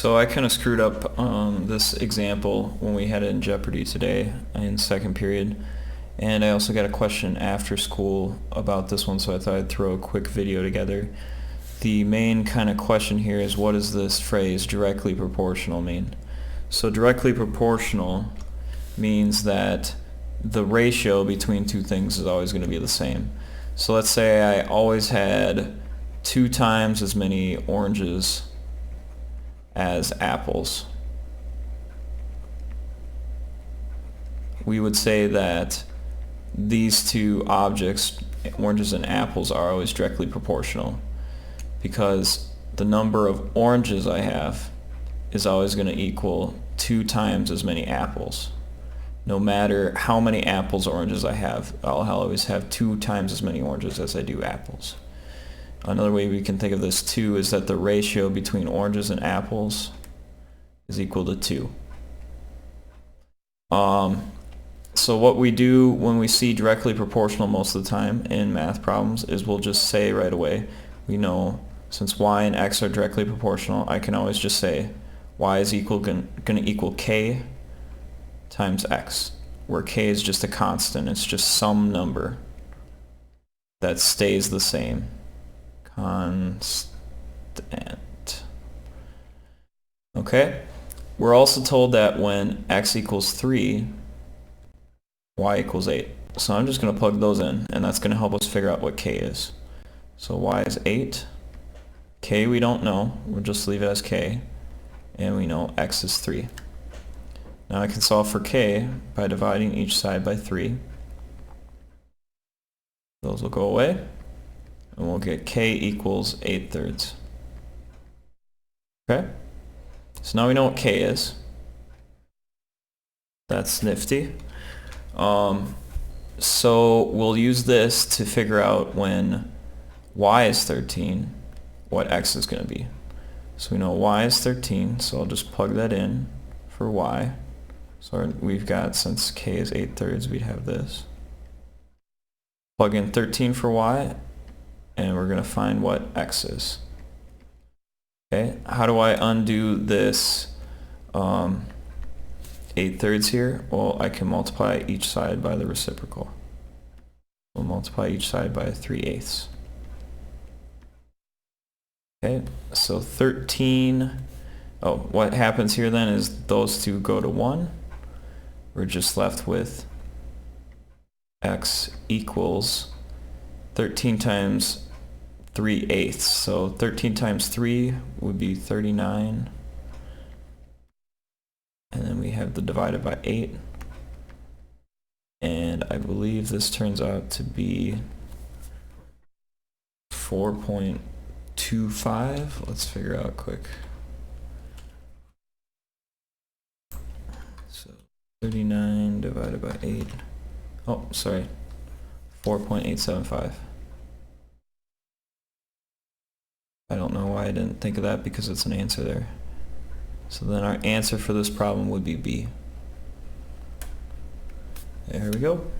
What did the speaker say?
So I kind of screwed up this example when we had it in Jeopardy today in second period, and I also got a question after school about this one, so I thought I'd throw a quick video together. The main kind of question here is, what does this phrase directly proportional mean? So directly proportional means that the ratio between two things is always going to be the same. So let's say I always had 2 times as many oranges as apples. We would say that these two objects, oranges and apples, are always directly proportional because the number of oranges I have is always going to equal 2 times as many apples. No matter how many apples or oranges I have, I'll always have 2 times as many oranges as I do apples. Another way we can think of this too is that the ratio between oranges and apples is equal to 2. So what we do when we see directly proportional most of the time in math problems is we'll just say right away, we know since y and x are directly proportional, I can always just say y is going to equal k times x, where k is just a constant. It's just some number that stays the same. Constant. Okay, we're also told that when x equals 3, y equals 8. So I'm just going to plug those in, and that's going to help us figure out what k is. So y is 8, k we don't know, we'll just leave it as k, and we know x is 3. Now I can solve for k by dividing each side by 3. Those will go away, and we'll get k equals 8/3. Okay? So now we know what k is. That's nifty. So we'll use this to figure out when y is 13, what x is going to be. So we know y is 13, so I'll just plug that in for y. So we've got, since k is 8/3, we'd have this. Plug in 13 for y, and we're going to find what x is. Okay, how do I undo this 8/3 here? Well, I can multiply each side by the reciprocal. We'll multiply each side by 3/8. Okay, so 13, what happens here then is those two go to 1. We're just left with x equals 13 times 3/8. So 13 times 3 would be 39. And then we have the divided by 8. And I believe this turns out to be 4.25. Let's figure out quick. So 39 divided by 8. Oh, sorry. 4.875. I don't know why I didn't think of that, because it's an answer there. So then our answer for this problem would be B. There we go.